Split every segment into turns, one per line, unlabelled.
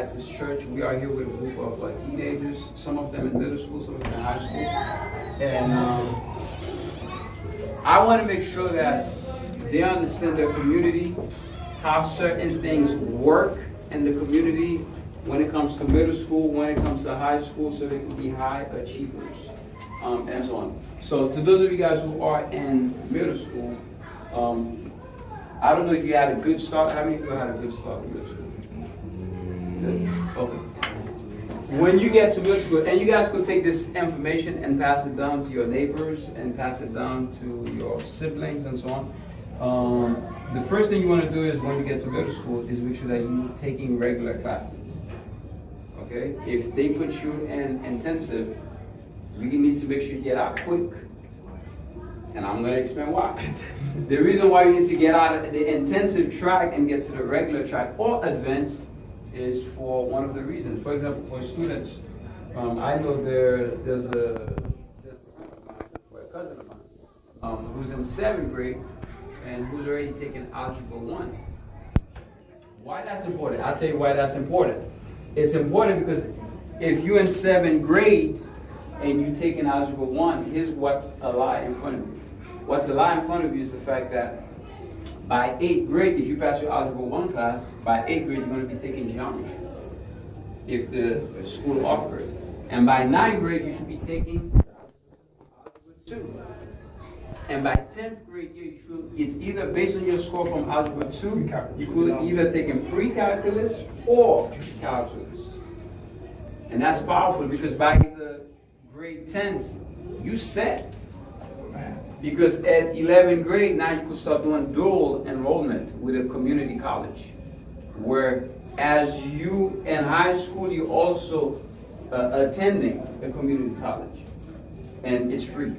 Baptist Church. We are here with a group of teenagers, some of them in middle school, some of them in high school. And I want to make sure that they understand their community, how certain things work in the community when it comes to middle school, when it comes to high school, so they can be high achievers, and so on. So to those of you guys who are in middle school, I don't know if you had a good start. How many people had a good start in middle school? Good. Okay. When you get to middle school, and you guys could take this information and pass it down to your neighbors and pass it down to your siblings and so on. The first thing you want to do is when you get to middle school is make sure that you're taking regular classes. Okay? If they put you in intensive, you need to make sure you get out quick. And I'm going to explain why. The reason why you need to get out of the intensive track and get to the regular track or advanced is for one of the reasons. For example, for students, I know there's a friend of mine, or a cousin of mine, who's in 7th grade and who's already taken Algebra 1. Why that's important? I'll tell you why that's important. It's important because if you're in 7th grade and you're taking Algebra 1, here's what's a lie in front of you. What's a lie in front of you is the fact that by 8th grade, if you pass your Algebra 1 class, by 8th grade you're going to be taking geometry, if the school offers it. And by 9th grade you should be taking Algebra 2. And by 10th grade, it's either based on your score from Algebra 2, you could either take in pre-calculus or calculus. And that's powerful because by the grade 10, you set. Because at 11th grade, now you could start doing dual enrollment with a community college. Where as you in high school, you also attending a community college. And it's free.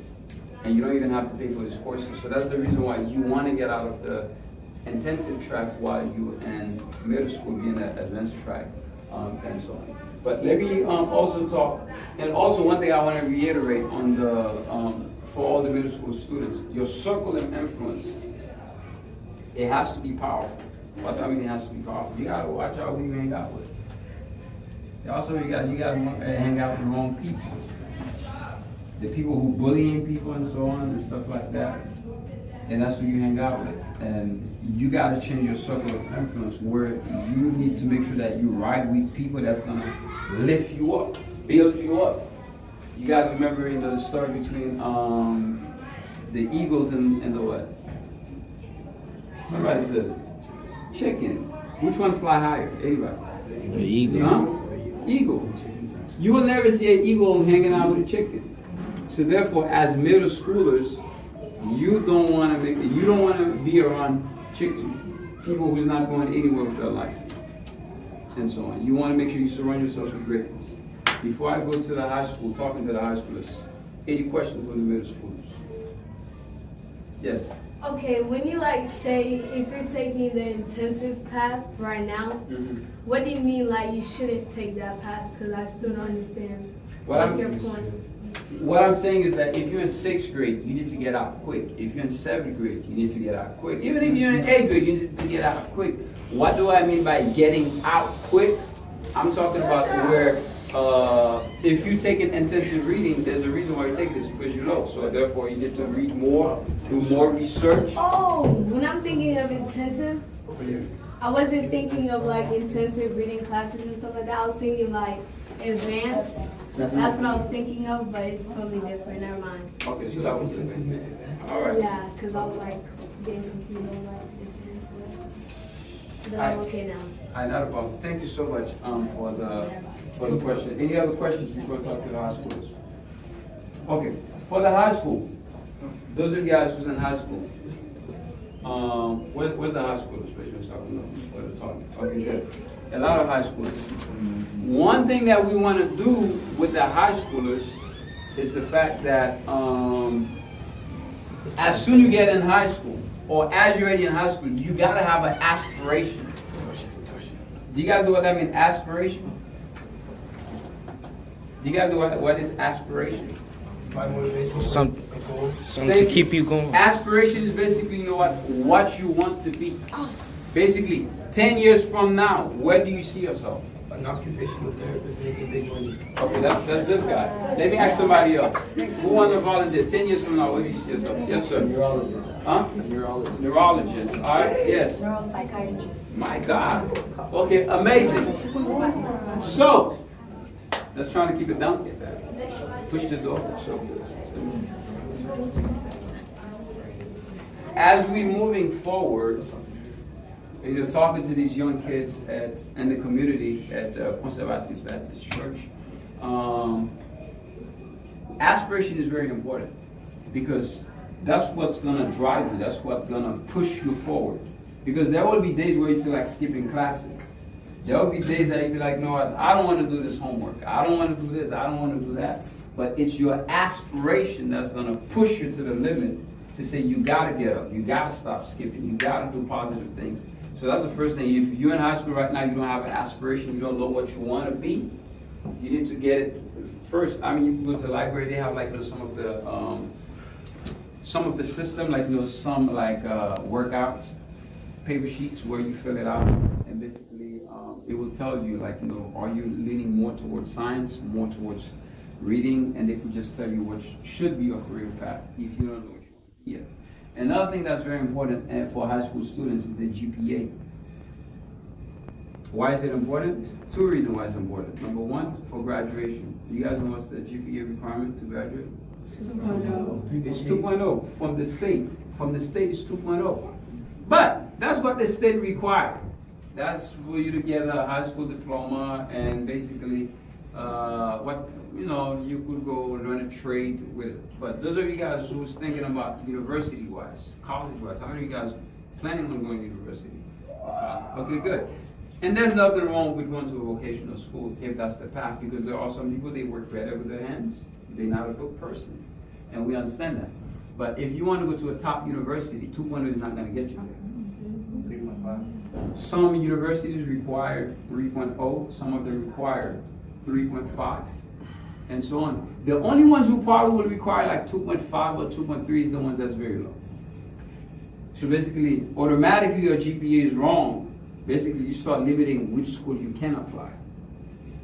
And you don't even have to pay for these courses. So that's the reason why you want to get out of the intensive track while you're in middle school, be in the advanced track, and so on. But let me also talk, and also one thing I want to reiterate on the, for all the middle school students, your circle of influence, it has to be powerful. What do I mean it has to be powerful? You got to watch out who you hang out with. Also, you got to hang out with the wrong people. The people who bullying people and so on and stuff like that, and that's who you hang out with. And you got to change your circle of influence where you need to make sure that you ride with people that's going to lift you up, build you up. You guys remember the story between the eagles and the what? Somebody said chicken. Which one fly higher? Anybody?
The eagle.
Huh? Eagle. You will never see an eagle hanging out with a chicken. So therefore, as middle schoolers, you don't want to be around people who's not going anywhere with their life, and so on. You want to make sure you surround yourself with greatness. Before I go to the high school, talking to the high schoolers, any questions from the middle schoolers? Yes.
Okay, when you say if you're taking the intensive path right now, what do you mean you shouldn't take that path? Because I still don't understand. What's your point?
What I'm saying is that if you're in 6th grade, you need to get out quick. If you're in 7th grade, you need to get out quick. Even if you're in 8th grade, you need to get out quick. What do I mean by getting out quick? I'm talking about where if you take an intensive reading, there's a reason why you take this because you're low. So therefore, you need to read more, do more research.
Oh, when I'm thinking of intensive, I wasn't thinking of intensive reading classes and stuff like that. I was thinking advanced. That's what I was thinking of, but it's totally different. Never mind.
Okay, so that was it. All right.
Yeah, because I was getting confused. But I'm okay now.
Not a problem. Thank you so much for the question. Any other questions before we talk to the high schoolers? Okay, for the high school, those of you guys who's in high school, where's the high schoolers? Okay, good. A lot of high schoolers. One thing that we want to do with the high schoolers is the fact that as soon as you get in high school, or as you're already in high school, you got to have an aspiration. Do you guys know what that means, aspiration? Do you guys know what is aspiration?
Something to keep you going.
Aspiration is basically, what you want to be. Basically, 10 years from now, where do you see yourself?
an occupational therapist making big money.
Okay, that's this guy. Let me ask somebody else. Who want to volunteer? 10 years from now, what do you see yourself? Yes, sir.
Neurologist.
Huh?
Neurologist.
Neurologist. All right. Yes.
Neuropsychiatrist.
My God. Okay, amazing. So, let's try to keep it down. Push the door. So, as we moving forward, talking to these young kids in the community at Conservative Baptist Church, aspiration is very important because that's what's going to drive you. That's what's going to push you forward. Because there will be days where you feel like skipping classes. There will be days that you be like, no, I don't want to do this homework. I don't want to do this. I don't want to do that. But it's your aspiration that's going to push you to the limit to say you got to get up. You got to stop skipping. You got to do positive things. So that's the first thing. If you're in high school right now, you don't have an aspiration, you don't know what you want to be, you need to get it first. I mean, you can go to the library. They have like some of the system, like some like workouts, paper sheets where you fill it out, and basically it will tell you like are you leaning more towards science, more towards reading, and they could just tell you what should be your career path if you don't know what you want. Yeah. Another thing that's very important for high school students is the GPA. Why is it important? Two reasons why it's important. Number one, for graduation. You guys know what's the GPA requirement to graduate? 2.0. It's 2.0 from the state. From the state, it's 2.0. But that's what the state requires. That's for you to get a high school diploma and basically you could go learn a trade with it. But those of you guys who's thinking about university-wise, college-wise, how many of you guys planning on going to university? Okay, good. And there's nothing wrong with going to a vocational school if that's the path, because there are some people, they work better with their hands. They're not a book person, and we understand that. But if you want to go to a top university, 2.0 is not going to get you there. 3.5. Some universities require 3.0, some of them require 3.5, and so on. The only ones who probably will require like 2.5 or 2.3 is the ones that's very low. So basically, automatically your GPA is wrong. Basically, you start limiting which school you can apply,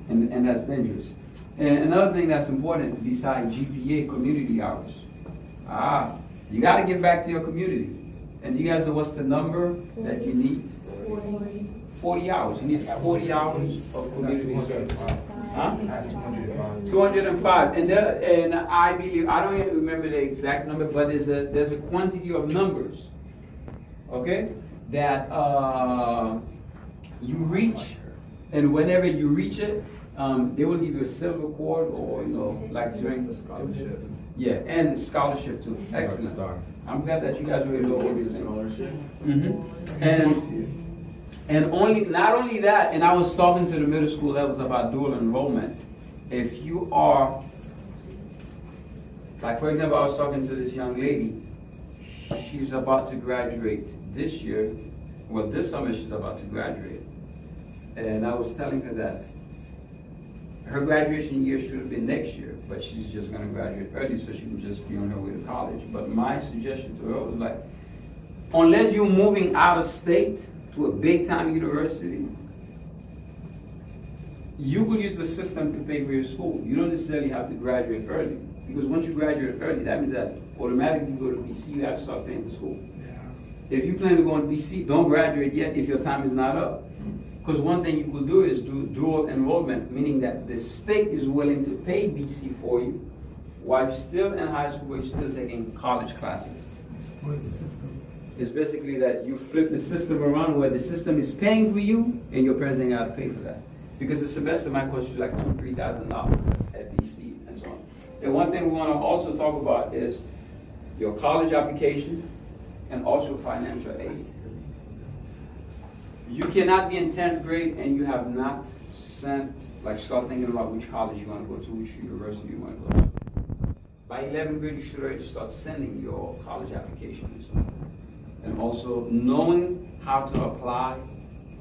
and that's dangerous. And another thing that's important besides GPA, community hours. You got to give back to your community. And do you guys know what's the number that you need? 40 hours. You need 40 hours of community service. 205. And I believe, I don't even remember the exact number, but there's a quantity of numbers, okay, that you reach, and whenever you reach it, they will give you a silver cord or like during the scholarship. Yeah, and scholarship too. Excellent. I'm glad that you guys already know all these things. And not only that, and I was talking to the middle school levels about dual enrollment. If you are, like for example, I was talking to this young lady. She's about to graduate this year. Well, this summer she's about to graduate. And I was telling her that her graduation year should have been next year, but she's just going to graduate early so she can just be on her way to college. But my suggestion to her was like, unless you're moving out of state to a big time university, you could use the system to pay for your school. You don't necessarily have to graduate early, because once you graduate early, that means that automatically you go to BC, you have to start paying for school. If you plan to go on BC, don't graduate yet if your time is not up. Because one thing you could do is do dual enrollment, meaning that the state is willing to pay BC for you while you're still in high school, but you're still taking college classes. It's basically that you flip the system around where the system is paying for you and your parents ain't got to pay for that. Because the semester might cost you like $2,000 to $3,000 at BC and so on. And one thing we want to also talk about is your college application and also financial aid. You cannot be in 10th grade and you have not start thinking about which college you want to go to, which university you want to go to. By 11th grade, you should already start sending your college application and so on. And also knowing how to apply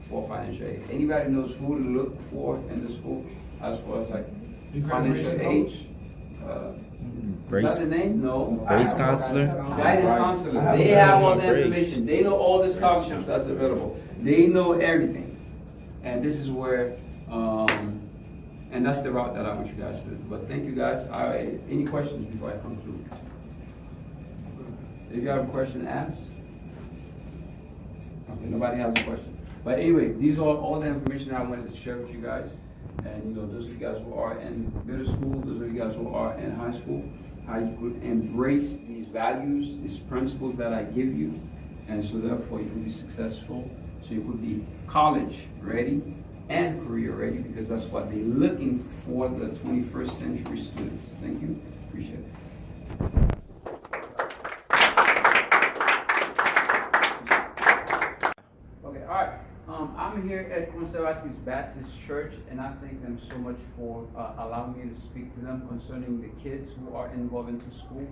for financial aid. Anybody knows who to look for in the school as far as like financial aid? Is that the name? No.
Grace counselor?
Guidance counselor. They have all the information. They know all the scholarships that's available. They know everything. And this is where And that's the route that I want you guys to do. But thank you guys. Any questions before I conclude? If you have a question, ask. Okay, nobody has a question. But anyway, these are all the information I wanted to share with you guys. And you know, those of you guys who are in middle school, those of you guys who are in high school, how you could embrace these values, these principles that I give you, and so therefore you can be successful. So you could be college ready and career ready, because that's what they're looking for, the 21st century students. Thank you. Appreciate it. Okay, all right. I'm here at Conservative Baptist Church, and I thank them so much for allowing me to speak to them concerning the kids who are involved into school.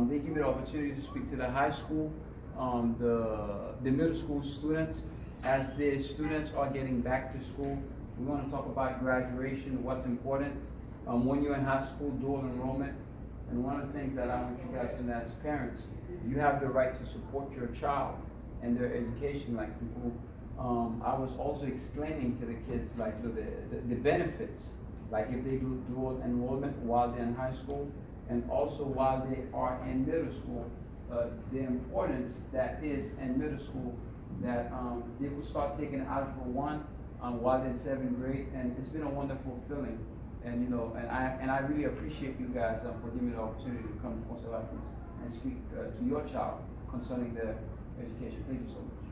They give me the opportunity to speak to the high school, the middle school students. As the students are getting back to school, we want to talk about graduation, what's important. When you're in high school, dual enrollment. And one of the things that I want you guys to know as parents, you have the right to support your child and their education. Like people, I was also explaining to the kids like the benefits, like if they do dual enrollment while they're in high school and also while they are in middle school, the importance that is in middle school, that they will start taking Algebra 1 while they're in 7th grade, and it's been a wonderful feeling. And you know, and I really appreciate you guys for giving me the opportunity to come to Conservative and speak to your child concerning their education. Thank you so much.